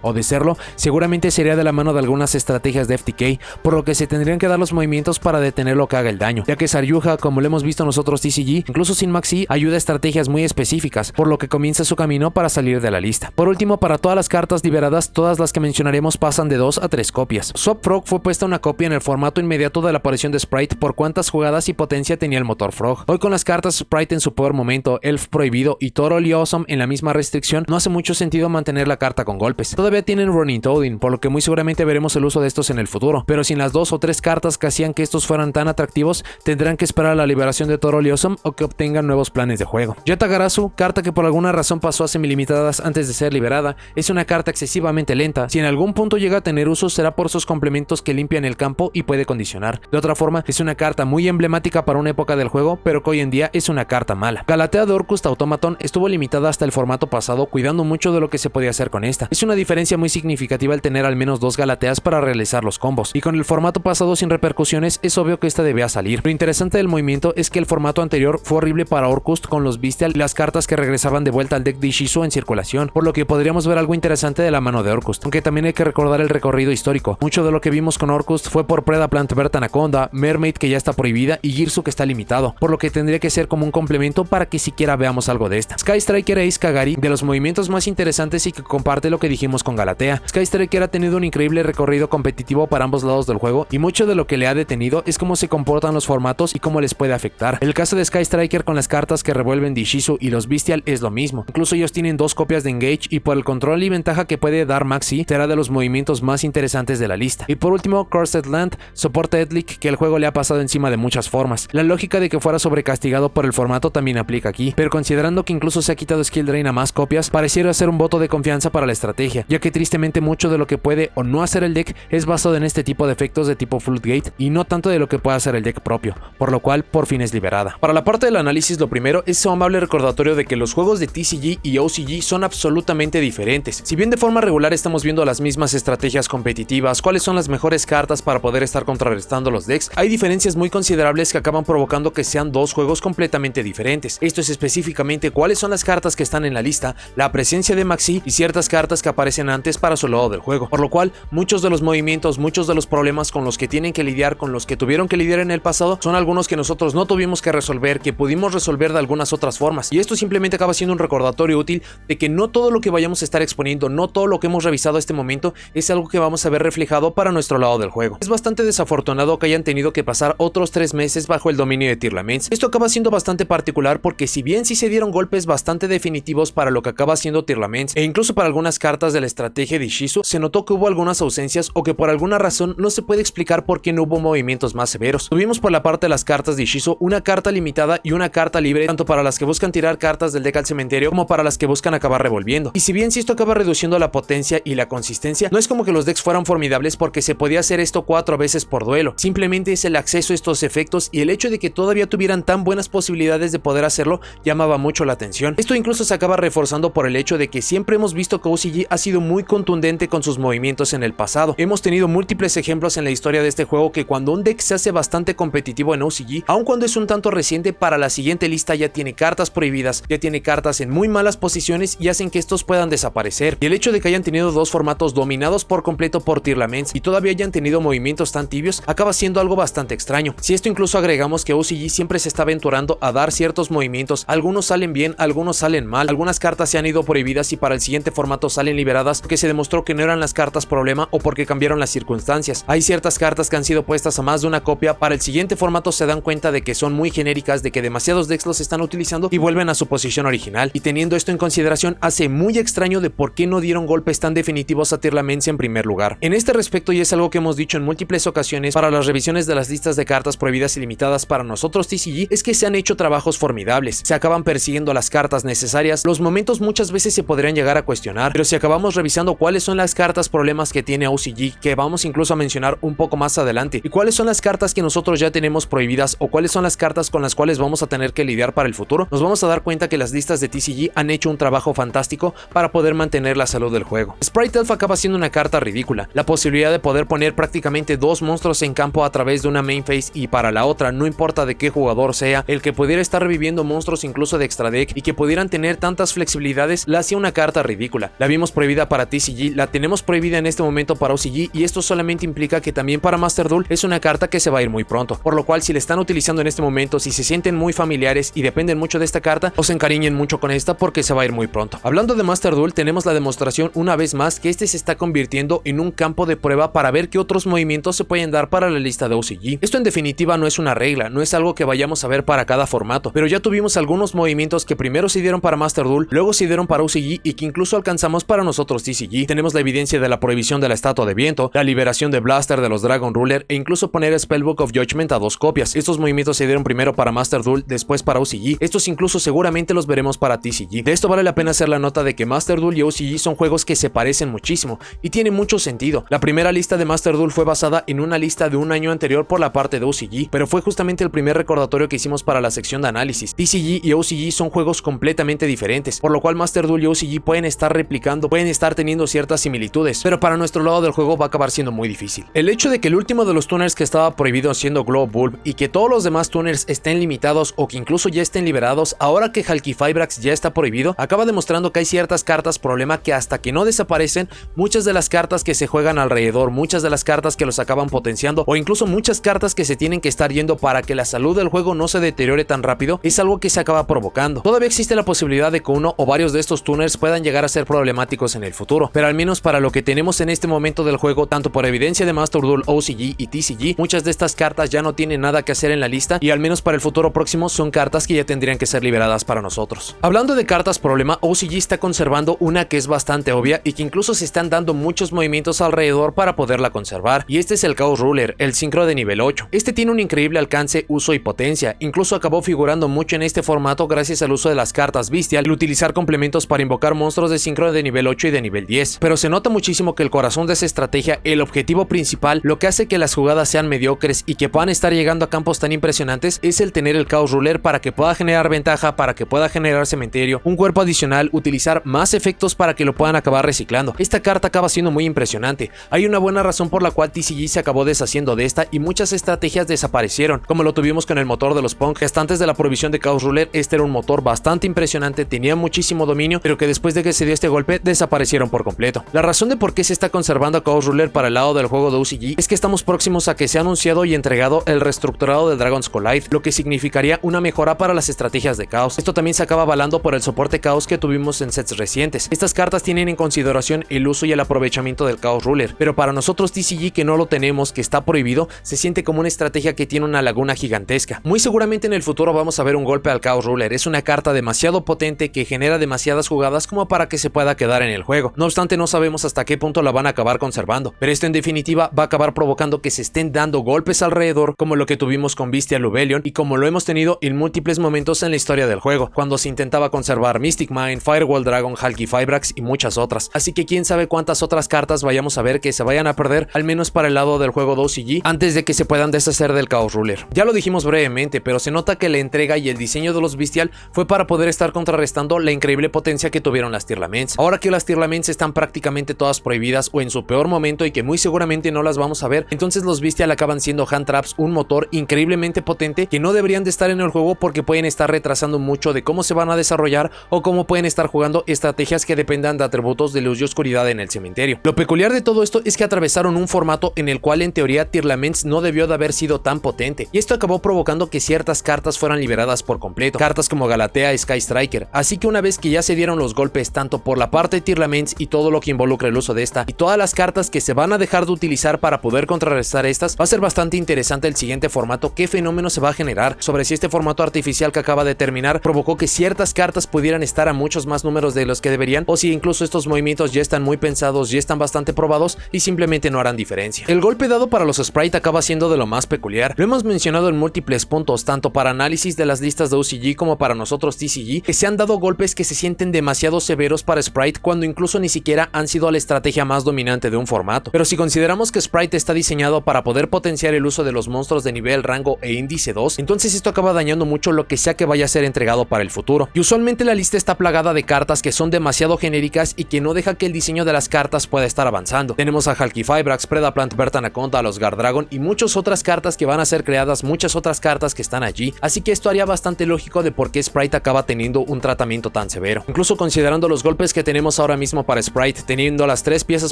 Speaker 1: o de serlo, seguramente sería de la mano de algunas estrategias de FTK, por lo que se tendrían que dar los movimientos para detener lo que haga el daño, ya que Saryuja, como lo hemos visto nosotros TCG, incluso sin Maxi, ayuda a estrategias muy específicas, por lo que comienza su camino para salir de la lista. Por último, para todas las cartas liberadas, todas las que mencionaremos pasan de 2 a 3 copias. Swap Frog fue puesta una copia en el formato inmediato de la aparición de Sprite por cuántas jugadas y potencia tenía el motor Frog. Hoy con las cartas Sprite en su peor momento, Elf prohibido y Thoroughly Awesome en la misma restricción, no hace mucho sentido mantener la carta con golpes. Todavía tienen Running Toading, por lo que muy seguramente veremos el uso de estos en el futuro, pero sin las 2 o 3 cartas que hacían que estos fueran tan atractivos, tendrán que esperar a la liberación de Thoroughly Awesome o que obtengan nuevos planes de juego. Yatagarasu, carta que por alguna razón pasó a semilimitadas antes de ser liberada, es una carta excesivamente lenta. Si en algún punto llega a tener uso será por sus complementos que limpian el campo y puede condicionar. De otra forma, es una carta muy emblemática para una época del juego, pero que hoy en día es una carta mala. Galatea de Orcust Automaton estuvo limitada hasta el formato pasado, cuidando mucho de lo que se podía hacer con esta. Es una diferencia muy significativa el tener al menos 2 Galateas para realizar los combos, y con el formato pasado sin repercusiones es obvio que esta debía salir. Lo interesante del movimiento es que el formato anterior fue horrible para Orcust con los Bestial y las cartas que regresaban de vuelta al deck de Ishizu en circulación, por lo que podríamos ver algo interesante de la mano de Orcust, aunque también hay que recordar el recorrido histórico. Mucho de lo que vimos con Orcust fue por Predaplant Vert Anaconda, Mermaid que ya está prohibida y Girsu que está limitado, por lo que tendría que ser como un complemento para que siquiera veamos algo de esta. Sky Striker Ace Kagari, de los movimientos más interesantes y que comparte lo que dijimos con Galatea. Sky Striker ha tenido un increíble recorrido competitivo para ambos lados del juego y mucho de lo que le ha detenido es cómo se comportan los formatos y cómo les puede afectar. El caso de Sky Striker con las cartas que revuelven de Ishizu y los Bestial es lo mismo. Incluso ellos tienen 2 copias de Engage y por el control y ventaja que puede dar Maxi, será de los movimientos más interesantes de la lista. Y por último, Cursed Land soporta Edlic, que el juego le ha pasado encima de muchas formas. La lógica de que fuera sobrecastigado por el formato también aplica aquí, pero considerando que incluso se ha quitado Skill Drain a más copias, pareciera ser un voto de confianza para la estrategia, ya que tristemente mucho de lo que puede o no hacer el deck es basado en este tipo de efectos de tipo Floodgate y no tanto de lo que puede hacer el deck propio, por lo cual por fin es liberada. Para la parte del análisis, lo primero es un amable recordatorio de que los juegos de TCG y OCG son absolutamente diferentes. Si bien de forma regular estamos viendo las mismas estrategias competitivas, cuáles son las mejores cartas para poder estar contrarrestando los decks, hay diferencias muy considerables que acaban provocando que sean 2 juegos completamente diferentes. Esto es específicamente cuáles son las cartas que están en la lista, la presencia de Maxi y ciertas cartas que aparecen antes para su lado del juego, por lo cual muchos de los movimientos, muchos de los problemas con los que tienen que lidiar, con los que tuvieron que lidiar en el pasado, son algunos que nosotros no tuvimos que resolver, que pudimos resolver de algunas otras formas, y esto simplemente acaba siendo un recordatorio útil de que no todo lo que vayamos a estar exponiendo, no todo lo que hemos revisado a este momento es algo que vamos a ver reflejado para nuestro lado del juego. Es bastante desafortunado que hayan tenido que pasar otros 3 meses bajo el dominio de Tearlaments. Esto acaba siendo bastante particular porque si bien sí se dieron golpes bastante definitivos para lo que acaba siendo Tearlaments e incluso para algunas cartas de la estrategia de Ishizu, se notó que hubo algunas ausencias o que por alguna razón no se puede explicar por qué no hubo movimientos más severos. Tuvimos por la parte de las cartas de Ishizu una carta limitada y una carta libre, tanto para las que buscan tirar cartas del deck al cementerio como para las que buscan acabar revolviendo. Y si bien si esto acaba reduciendo la potencia y la consistencia, no es como que los decks fueran formidables porque se podía hacer esto 4 veces por duelo, simplemente es el acceso a estos efectos y el hecho de que todavía tuvieran tan buenas posibilidades de poder hacerlo llamaba mucho la atención. Esto incluso se acaba reforzando por el hecho de que siempre hemos visto que OCG ha sido muy contundente con sus movimientos en el pasado. Hemos tenido múltiples ejemplos en la historia de este juego que cuando un deck se hace bastante competitivo en OCG, aun cuando es un tanto reciente, para la siguiente lista ya tiene cartas prohibidas, ya tiene cartas en muy malas posiciones y hacen que estos puedan desaparecer. Y el hecho de que hayan tenido 2 formatos dominados por completo por Tearlaments y todavía hayan tenido movimientos tan tibios acaba siendo algo bastante extraño. Si esto incluso agregamos que OCG siempre se está aventurando a dar ciertos movimientos, algunos salen bien, algunos salen mal, algunas cartas se han ido prohibidas y para el siguiente formato salen liberadas porque se demostró que no eran las cartas problema o porque cambiaron las circunstancias. Hay ciertas cartas que han sido puestas a más de una copia, para el siguiente formato se dan cuenta de que son muy genéricas, de que demasiados decks los están utilizando y vuelven a su posición original, y teniendo esto en consideración hace muy extraño de por qué no dieron golpes tan definitivos a Tearlaments en primer lugar. En este respecto, y es algo que hemos dicho en múltiples ocasiones para las revisiones de las listas de cartas prohibidas y limitadas para nosotros TCG, es que se han hecho trabajos formidables, se acaban persiguiendo las cartas necesarias, los momentos muchas veces se podrían llegar a cuestionar, pero si acabamos revisando cuáles son las cartas problemas que tiene OCG, que vamos incluso a mencionar un poco más adelante, y cuáles son las cartas que nosotros ya tenemos prohibidas o cuáles son las cartas con las cuales vamos a tener que lidiar para el futuro, nos vamos a dar cuenta que las listas de TCG han hecho un trabajo fantástico para poder mantener la salud del juego. Sprite Elf acaba siendo una carta ridícula, la posibilidad de poder poner prácticamente 2 monstruos en campo a través de una main phase y para la otra, no importa de qué jugador sea, el que pudiera estar reviviendo monstruos incluso uso de extra deck y que pudieran tener tantas flexibilidades la hacía una carta ridícula. La vimos prohibida para TCG, la tenemos prohibida en este momento para OCG y esto solamente implica que también para Master Duel es una carta que se va a ir muy pronto, por lo cual si la están utilizando en este momento, si se sienten muy familiares y dependen mucho de esta carta, os encariñen mucho con esta porque se va a ir muy pronto. Hablando de Master Duel, tenemos la demostración una vez más que este se está convirtiendo en un campo de prueba para ver qué otros movimientos se pueden dar para la lista de OCG. Esto en definitiva no es una regla, no es algo que vayamos a ver para cada formato, pero ya tuvimos algunos movimientos que primero se dieron para Master Duel, luego se dieron para OCG y que incluso alcanzamos para nosotros TCG. Tenemos la evidencia de la prohibición de la estatua de viento, la liberación de Blaster de los Dragon Ruler e incluso poner Spellbook of Judgment a 2 copias. Estos movimientos se dieron primero para Master Duel, después para OCG. Estos incluso seguramente los veremos para TCG. De esto vale la pena hacer la nota de que Master Duel y OCG son juegos que se parecen muchísimo y tiene mucho sentido. La primera lista de Master Duel fue basada en una lista de un año anterior por la parte de OCG, pero fue justamente el primer recordatorio que hicimos para la sección de análisis. TCG y OCG son juegos completamente diferentes, por lo cual Master Duel y OCG pueden estar replicando, pueden estar teniendo ciertas similitudes, pero para nuestro lado del juego va a acabar siendo muy difícil. El hecho de que el último de los tuners que estaba prohibido siendo Glow Bulb y que todos los demás tuners estén limitados o que incluso ya estén liberados ahora que Halqifibrax ya está prohibido, acaba demostrando que hay ciertas cartas problema que hasta que no desaparecen, muchas de las cartas que se juegan alrededor, muchas de las cartas que los acaban potenciando o incluso muchas cartas que se tienen que estar yendo para que la salud del juego no se deteriore tan rápido, es algo que se acaba provocando. Todavía existe la posibilidad de que uno o varios de estos tuners puedan llegar a ser problemáticos en el futuro, pero al menos para lo que tenemos en este momento del juego, tanto por evidencia de Master Duel, OCG y TCG, muchas de estas cartas ya no tienen nada que hacer en la lista y al menos para el futuro próximo son cartas que ya tendrían que ser liberadas para nosotros. Hablando de cartas problema, OCG está conservando una que es bastante obvia y que incluso se están dando muchos movimientos alrededor para poderla conservar, y este es el Chaos Ruler, el sincro de nivel 8. Este tiene un increíble alcance, uso y potencia, incluso acabó figurando mucho en este formato gracias al uso de las cartas Bestial y utilizar complementos para invocar monstruos de sincro de nivel 8 y de nivel 10, pero se nota muchísimo que el corazón de esa estrategia, el objetivo principal, lo que hace que las jugadas sean mediocres y que puedan estar llegando a campos tan impresionantes, es el tener el Chaos Ruler para que pueda generar ventaja, para que pueda generar cementerio, un cuerpo adicional, utilizar más efectos para que lo puedan acabar reciclando. Esta carta acaba siendo muy impresionante. Hay una buena razón por la cual TCG se acabó deshaciendo de esta y muchas estrategias desaparecieron, como lo tuvimos con el motor de los Punk, que hasta antes de la prohibición de Chaos Ruler este era un motor bastante impresionante, tenía muchísimo dominio, pero que después de que se dio este golpe desaparecieron por completo. La razón de por qué se está conservando a Chaos Ruler para el lado del juego de OCG es que estamos próximos a que se ha anunciado y entregado el reestructurado de Dragon's Collide, lo que significaría una mejora para las estrategias de caos. Esto también se acaba avalando por el soporte caos que tuvimos en sets recientes. Estas cartas tienen en consideración el uso y el aprovechamiento del Chaos Ruler, pero para nosotros TCG que no lo tenemos, que está prohibido, se siente como una estrategia que tiene una laguna gigantesca. Muy seguramente en el futuro vamos a ver un golpe al Chaos Ruler. Es una carta demasiado potente que genera demasiadas jugadas como para que se pueda quedar en el juego. No obstante, no sabemos hasta qué punto la van a acabar conservando, pero esto en definitiva va a acabar provocando que se estén dando golpes alrededor, como lo que tuvimos con Bestial Lubellion y como lo hemos tenido en múltiples momentos en la historia del juego, cuando se intentaba conservar Mystic Mine, Firewall Dragon, Halqifibrax y muchas otras. Así que quién sabe cuántas otras cartas vayamos a ver que se vayan a perder, al menos para el lado del juego de OCG, antes de que se puedan deshacer del Chaos Ruler. Ya lo dijimos brevemente, pero se nota que la entrega y el diseño de los Bestial fue para poder estar contrarrestando la increíble potencia que tuvieron las Tearlaments. Ahora que las Tearlaments están prácticamente todas prohibidas o en su peor momento y que muy seguramente no las vamos a ver, entonces los Bestial acaban siendo Hand Traps, un motor increíblemente potente que no deberían de estar en el juego porque pueden estar retrasando mucho de cómo se van a desarrollar o cómo pueden estar jugando estrategias que dependan de atributos de luz y oscuridad en el cementerio. Lo peculiar de todo esto es que atravesaron un formato en el cual en teoría Tearlaments no debió de haber sido tan potente, y esto acabó provocando que ciertas cartas fueran liberadas por completo, cartas como Galatea, Sky Striker. Así que una vez que ya se dieron los golpes tanto por la parte de Tearlaments y todo lo que involucra el uso de esta y todas las cartas que se van a dejar de utilizar para poder contrarrestar estas, va a ser bastante interesante el siguiente formato, qué fenómeno se va a generar, sobre si este formato artificial que acaba de terminar provocó que ciertas cartas pudieran estar a muchos más números de los que deberían, o si incluso estos movimientos ya están muy pensados, ya están bastante probados y simplemente no harán diferencia. El golpe dado para los Sprite acaba siendo de lo más peculiar. Lo hemos mencionado en múltiples puntos, tanto para análisis de las listas de OCG como para nosotros TCG, que se han dado golpes que se sienten demasiado severos para Sprite cuando incluso ni siquiera han sido la estrategia más dominante de un formato. Pero si consideramos que Sprite está diseñado para poder potenciar el uso de los monstruos de nivel, rango e índice 2, entonces esto acaba dañando mucho lo que sea que vaya a ser entregado para el futuro. Y usualmente la lista está plagada de cartas que son demasiado genéricas y que no deja que el diseño de las cartas pueda estar avanzando. Tenemos a Halqifibrax, Predaplant, Bertanaconda, a los Gardragon y muchas otras cartas que van a ser creadas, muchas otras cartas que están allí, así que esto haría bastante lógico de por por qué Sprite acaba teniendo un tratamiento tan severo. Incluso considerando los golpes que tenemos ahora mismo para Sprite, teniendo las 3 piezas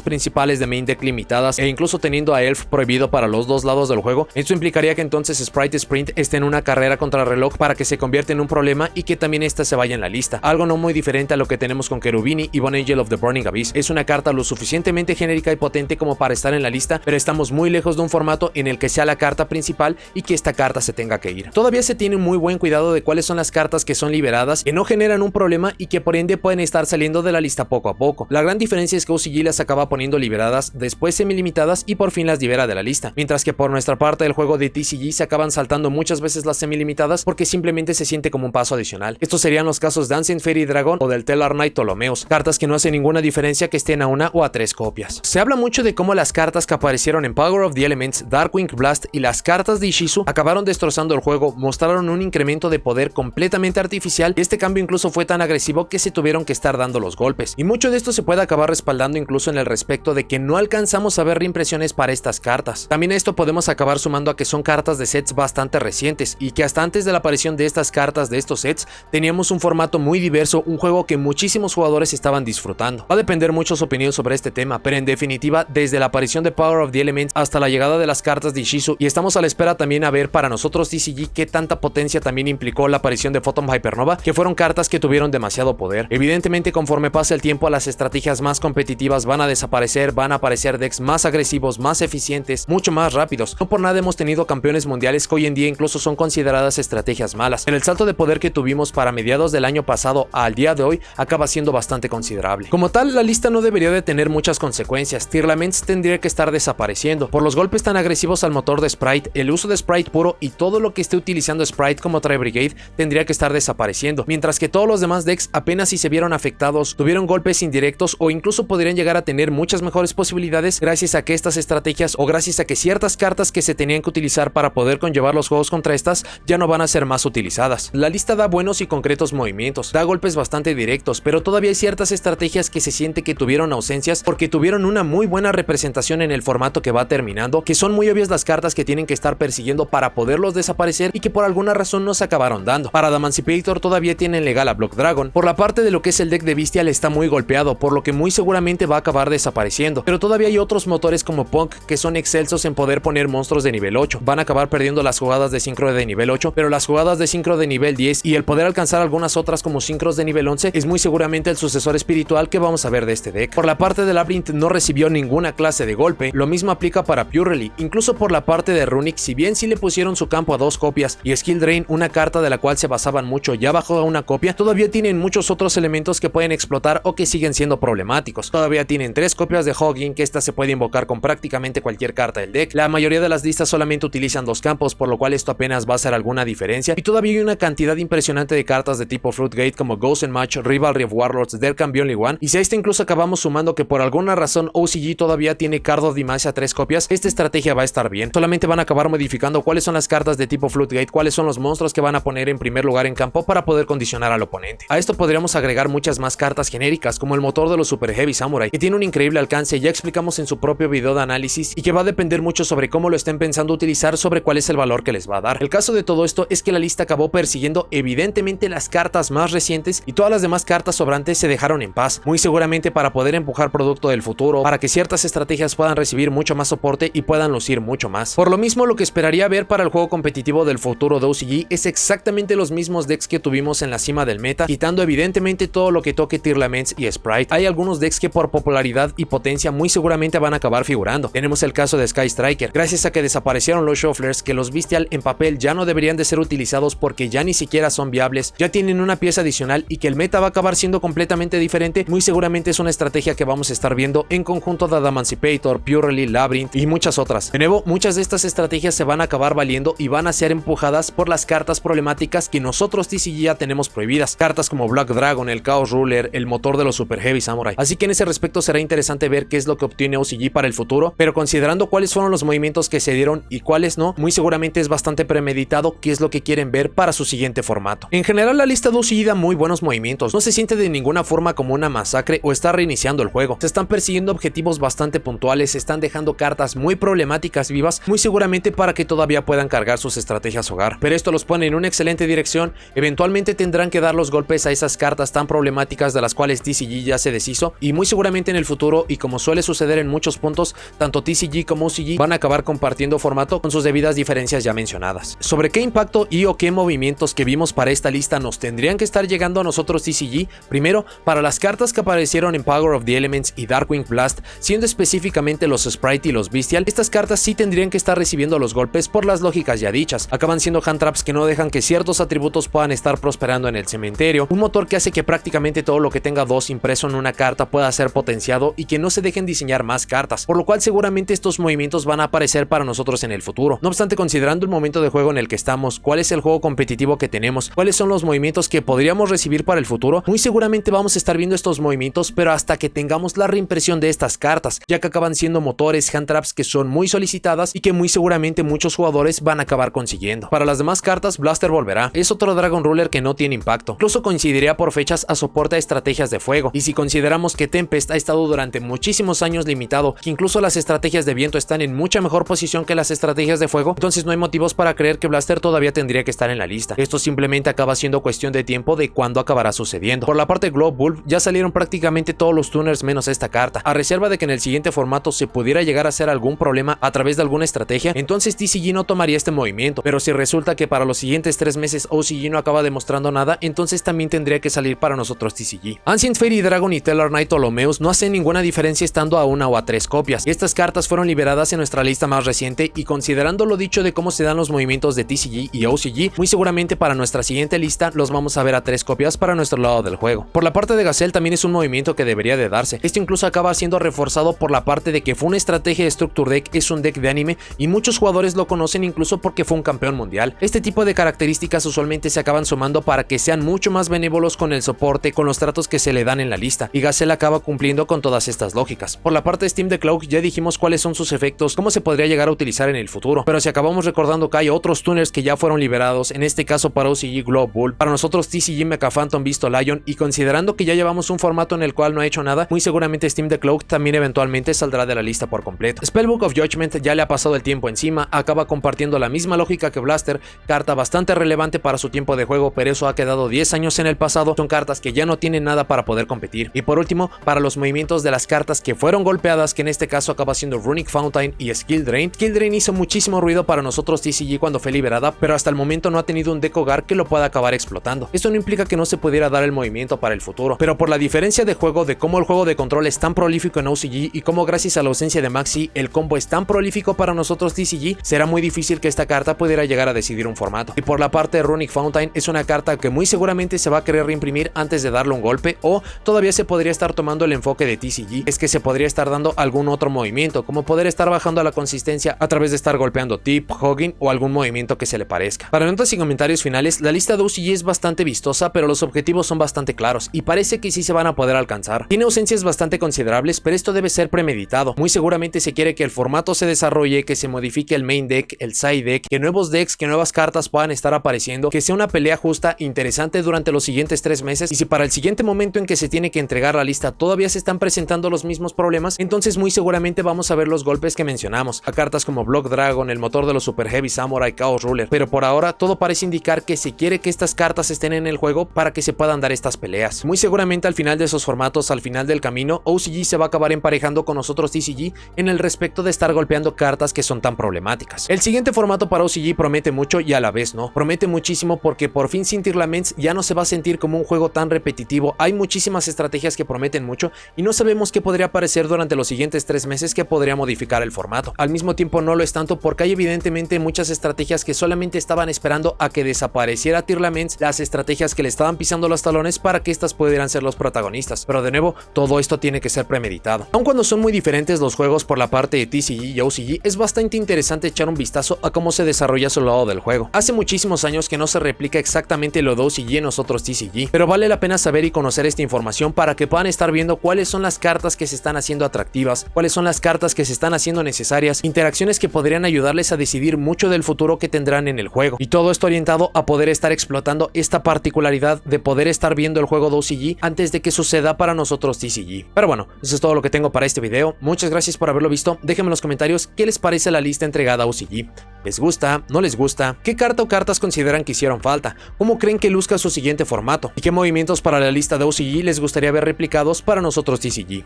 Speaker 1: principales de main deck limitadas e incluso teniendo a Elf prohibido para los dos lados del juego, esto implicaría que entonces Sprite Sprint esté en una carrera contra el reloj para que se convierta en un problema y que también esta se vaya en la lista. Algo no muy diferente a lo que tenemos con Cherubini y Bone Angel of the Burning Abyss. Es una carta lo suficientemente genérica y potente como para estar en la lista, pero estamos muy lejos de un formato en el que sea la carta principal y que esta carta se tenga que ir. Todavía se tiene muy buen cuidado de cuáles son las cartas que son liberadas, que no generan un problema y que por ende pueden estar saliendo de la lista poco a poco. La gran diferencia es que OCG las acaba poniendo liberadas, después semilimitadas y por fin las libera de la lista, mientras que por nuestra parte del juego de TCG se acaban saltando muchas veces las semilimitadas porque simplemente se siente como un paso adicional. Estos serían los casos de Ancient Fairy Dragon o del Tellar Knight Ptolomeus, cartas que no hacen ninguna diferencia que estén a 1 o a 3 copias. Se habla mucho de cómo las cartas que aparecieron en Power of the Elements, Darkwing Blast y las cartas de Ishizu acabaron destrozando el juego, mostraron un incremento de poder completamente artificial y este cambio incluso fue tan agresivo que se tuvieron que estar dando los golpes. Y mucho de esto se puede acabar respaldando incluso en el respecto de que no alcanzamos a ver reimpresiones para estas cartas. También a esto podemos acabar sumando a que son cartas de sets bastante recientes y que hasta antes de la aparición de estas cartas de estos sets teníamos un formato muy diverso, un juego que muchísimos jugadores estaban disfrutando. Va a depender mucho su opinión sobre este tema, pero en definitiva desde la aparición de Power of the Elements hasta la llegada de las cartas de Ishizu, y estamos a la espera también a ver para nosotros TCG qué tanta potencia también implicó la aparición de Photon Hypernova, que fueron cartas que tuvieron demasiado poder. Evidentemente conforme pase el tiempo las estrategias más competitivas van a desaparecer, van a aparecer decks más agresivos, más eficientes, mucho más rápidos. No por nada hemos tenido campeones mundiales que hoy en día incluso son consideradas estrategias malas. En el salto de poder que tuvimos para mediados del año pasado al día de hoy acaba siendo bastante considerable. Como tal, la lista no debería de tener muchas consecuencias. Tearlaments tendría que estar desapareciendo. Por los golpes tan agresivos al motor de Sprite, el uso de Sprite puro y todo lo que esté utilizando Sprite como Tri Brigade tendría que estar desapareciendo, mientras que todos los demás decks apenas si se vieron afectados, tuvieron golpes indirectos o incluso podrían llegar a tener muchas mejores posibilidades gracias a que estas estrategias o gracias a que ciertas cartas que se tenían que utilizar para poder conllevar los juegos contra estas ya no van a ser más utilizadas. La lista da buenos y concretos movimientos, da golpes bastante directos, pero todavía hay ciertas estrategias que se siente que tuvieron ausencias porque tuvieron una muy buena representación en el formato que va terminando, que son muy obvias las cartas que tienen que estar persiguiendo para poderlos desaparecer y que por alguna razón no se acabaron dando. Para Adamantipator todavía tienen legal a Block Dragon. Por la parte de lo que es el deck de Bestial está muy golpeado, por lo que muy seguramente va a acabar desapareciendo, pero todavía hay otros motores como Punk que son excelsos en poder poner monstruos de nivel 8. Van a acabar perdiendo las jugadas de sincro de nivel 8, pero las jugadas de sincro de nivel 10 y el poder alcanzar algunas otras como sincros de nivel 11 es muy seguramente el sucesor espiritual que vamos a ver de este deck. Por la parte de Labyrinth no recibió ninguna clase de golpe, lo mismo aplica para Purely. Incluso por la parte de Runic, si bien sí le pusieron su campo a 2 copias y Skill Drain, una carta de la cual se basaban mucho, ya bajó a una copia, todavía tienen muchos otros elementos que pueden explotar o que siguen siendo problemáticos. Todavía tienen 3 copias de Hogging, que esta se puede invocar con prácticamente cualquier carta del deck. La mayoría de las listas solamente utilizan 2 campos, por lo cual esto apenas va a hacer alguna diferencia. Y todavía hay una cantidad impresionante de cartas de tipo Fruitgate como Ghost and Match, Rivalry of Warlords, There Can Be Only One. Y si a este incluso acabamos sumando que por alguna razón OCG todavía tiene Card of Demacia 3 copias, esta estrategia va a estar bien. Solamente van a acabar modificando cuáles son las cartas de tipo Floodgate, cuáles son los monstruos que van a poner en primer lugar en campo para poder condicionar al oponente. A esto podríamos agregar muchas más cartas genéricas como el motor de los Super Heavy Samurai, que tiene un increíble alcance, ya explicamos en su propio video de análisis, y que va a depender mucho sobre cómo lo estén pensando utilizar, sobre cuál es el valor que les va a dar. El caso de todo esto es que la lista acabó persiguiendo evidentemente las cartas más recientes y todas las demás cartas sobrantes se dejaron en paz, muy seguramente para poder empujar producto del futuro, para que ciertas estrategias puedan recibir mucho más soporte y puedan lucir mucho más. Por lo mismo, lo que esperaría ver para el juego competitivo del futuro de OCG es exactamente los mismos decks que tuvimos en la cima del meta, quitando evidentemente todo lo que toque Tearlaments y Sprite. Hay algunos decks que por popularidad y potencia muy seguramente van a acabar figurando. Tenemos el caso de Sky Striker, gracias a que desaparecieron los Shufflers, que los Bestial en papel ya no deberían de ser utilizados porque ya ni siquiera son viables, ya tienen una pieza adicional y que el meta va a acabar siendo completamente diferente. Muy seguramente es una estrategia que vamos a estar viendo en conjunto de Adamantipator, Purely, Labyrinth y muchas otras. De nuevo, muchas de estas estrategias se van a acabar valiendo y van a ser empujadas por las cartas problemáticas que nosotros TCG ya tenemos prohibidas, cartas como Black Dragon, el Chaos Ruler, el motor de los Super Heavy Samurai. Así que en ese respecto será interesante ver qué es lo que obtiene OCG para el futuro, pero considerando cuáles fueron los movimientos que se dieron y cuáles no, muy seguramente es bastante premeditado qué es lo que quieren ver para su siguiente formato. En general, la lista de OCG da muy buenos movimientos, no se siente de ninguna forma como una masacre o está reiniciando el juego. Se están persiguiendo objetivos bastante puntuales, se están dejando cartas muy problemáticas vivas, muy seguramente para que todavía puedan cargar sus estrategias hogar, pero esto los pone en una excelente dirección opinión, eventualmente tendrán que dar los golpes a esas cartas tan problemáticas de las cuales TCG ya se deshizo, y muy seguramente en el futuro, y como suele suceder en muchos puntos, tanto TCG como OCG van a acabar compartiendo formato con sus debidas diferencias ya mencionadas. Sobre qué impacto y o qué movimientos que vimos para esta lista nos tendrían que estar llegando a nosotros TCG, primero, para las cartas que aparecieron en Power of the Elements y Darkwing Blast, siendo específicamente los Sprite y los Bestial, estas cartas sí tendrían que estar recibiendo los golpes por las lógicas ya dichas. Acaban siendo hand traps que no dejan que ciertos atributos puedan estar prosperando en el cementerio, un motor que hace que prácticamente todo lo que tenga 2 impreso en una carta pueda ser potenciado y que no se dejen diseñar más cartas, por lo cual seguramente estos movimientos van a aparecer para nosotros en el futuro. No obstante, considerando el momento de juego en el que estamos, cuál es el juego competitivo que tenemos, cuáles son los movimientos que podríamos recibir para el futuro, muy seguramente vamos a estar viendo estos movimientos, pero hasta que tengamos la reimpresión de estas cartas, ya que acaban siendo motores, hand traps que son muy solicitadas y que muy seguramente muchos jugadores van a acabar consiguiendo. Para las demás cartas, Blaster volverá, es otro Dragon Ruler que no tiene impacto, incluso coincidiría por fechas a soporte a estrategias de fuego, y si consideramos que Tempest ha estado durante muchísimos años limitado, que incluso las estrategias de viento están en mucha mejor posición que las estrategias de fuego, entonces no hay motivos para creer que Blaster todavía tendría que estar en la lista. Esto simplemente acaba siendo cuestión de tiempo de cuándo acabará sucediendo. Por la parte de Globe Wolf ya salieron prácticamente todos los tuners menos esta carta, a reserva de que en el siguiente formato se pudiera llegar a hacer algún problema a través de alguna estrategia, entonces TCG no tomaría este movimiento, pero si resulta que para los siguientes 3 meses OCG no acaba demostrando nada, entonces también tendría que salir para nosotros TCG. Ancient Fairy Dragon y Tellar Knight Ptolomeus no hacen ninguna diferencia estando a 1 o a 3 copias, y estas cartas fueron liberadas en nuestra lista más reciente, y considerando lo dicho de cómo se dan los movimientos de TCG y OCG, muy seguramente para nuestra siguiente lista los vamos a ver a 3 copias para nuestro lado del juego. Por la parte de Gazelle también es un movimiento que debería de darse, esto incluso acaba siendo reforzado por la parte de que fue una estrategia de Structure Deck, es un deck de anime y muchos jugadores lo conocen incluso porque fue un campeón mundial. Este tipo de características usualmente se acaban sumando para que sean mucho más benévolos con el soporte, con los tratos que se le dan en la lista, y Gazelle acaba cumpliendo con todas estas lógicas. Por la parte de Steam the Cloak ya dijimos cuáles son sus efectos, cómo se podría llegar a utilizar en el futuro, pero si acabamos recordando que hay otros tuners que ya fueron liberados, en este caso para OCG Globe Wolf, para nosotros TCG Mecha Phantom Visto Lion, y considerando que ya llevamos un formato en el cual no ha hecho nada, muy seguramente Steam the Cloak también eventualmente saldrá de la lista por completo. Spellbook of Judgment ya le ha pasado el tiempo encima, acaba compartiendo la misma lógica que Blaster, carta bastante relevante para su tiempo de juego, pero eso ha quedado 10 años en el pasado, son cartas que ya no tienen nada para poder competir. Y por último, para los movimientos de las cartas que fueron golpeadas, que en este caso acaba siendo Runic Fountain y Skill Drain. Skill Drain hizo muchísimo ruido para nosotros TCG cuando fue liberada, pero hasta el momento no ha tenido un deck hogar que lo pueda acabar explotando. Esto no implica que no se pudiera dar el movimiento para el futuro, pero por la diferencia de juego, de cómo el juego de control es tan prolífico en OCG y cómo gracias a la ausencia de Maxi el combo es tan prolífico para nosotros TCG, será muy difícil que esta carta pudiera llegar a decidir un formato. Y por la parte de Runic Fountain, es una carta que muy seguramente se va a querer reimprimir antes de darle un golpe, o todavía se podría estar tomando el enfoque de TCG, es que se podría estar dando algún otro movimiento, como poder estar bajando a la consistencia a través de estar golpeando tip, hogging o algún movimiento que se le parezca. Para notas y comentarios finales, la lista de OCG es bastante vistosa, pero los objetivos son bastante claros y parece que sí se van a poder alcanzar. Tiene ausencias bastante considerables, pero esto debe ser premeditado. Muy seguramente se quiere que el formato se desarrolle, que se modifique el main deck, el side deck, que nuevos decks, que nuevas cartas puedan estar apareciendo, que sea una pelea justa, interesante durante los siguientes 3 meses, y si para el siguiente momento en que se tiene que entregar la lista todavía se están presentando los mismos problemas, entonces muy seguramente vamos a ver los golpes que mencionamos, a cartas como Block Dragon, el motor de los Super Heavy Samurai, Chaos Ruler, pero por ahora todo parece indicar que se quiere que estas cartas estén en el juego para que se puedan dar estas peleas. Muy seguramente al final de esos formatos, al final del camino, OCG se va a acabar emparejando con nosotros TCG en el respecto de estar golpeando cartas que son tan problemáticas. El siguiente formato para OCG promete mucho y a la vez no, promete muchísimo porque por fin Sintir Laments ya no se va a sentir como un juego tan repetitivo, hay muchísimas estrategias que prometen mucho y no sabemos qué podría aparecer durante los siguientes 3 meses que podría modificar el formato. Al mismo tiempo no lo es tanto porque hay evidentemente muchas estrategias que solamente estaban esperando a que desapareciera Tier Laments, las estrategias que le estaban pisando los talones para que estas pudieran ser los protagonistas, pero de nuevo todo esto tiene que ser premeditado. Aun cuando son muy diferentes los juegos por la parte de TCG y OCG, es bastante interesante echar un vistazo a cómo se desarrolla su lado del juego. Hace muchísimos años que no se replica exactamente lo de OCG en nosotros TCG, pero vale la pena saber y conocer esta información para que puedan estar viendo cuáles son las cartas que se están haciendo atractivas, cuáles son las cartas que se están haciendo necesarias, interacciones que podrían ayudarles a decidir mucho del futuro que tendrán en el juego, y todo esto orientado a poder estar explotando esta particularidad de poder estar viendo el juego de OCG antes de que suceda para nosotros TCG. Pero bueno, eso es todo lo que tengo para este video. Muchas gracias por haberlo visto. Déjenme en los comentarios qué les parece la lista entregada a OCG. ¿Les gusta? ¿No les gusta? ¿Qué carta o cartas consideran que hicieron falta? ¿Cómo creen que luzca su siguiente formato? ¿Y qué movimientos para la lista de OCG les gustaría ver replicados para nosotros TCG?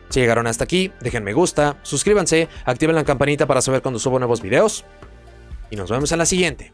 Speaker 1: Si llegaron hasta aquí, dejen me gusta, suscríbanse, activen la campanita para saber cuando subo nuevos videos y nos vemos en la siguiente.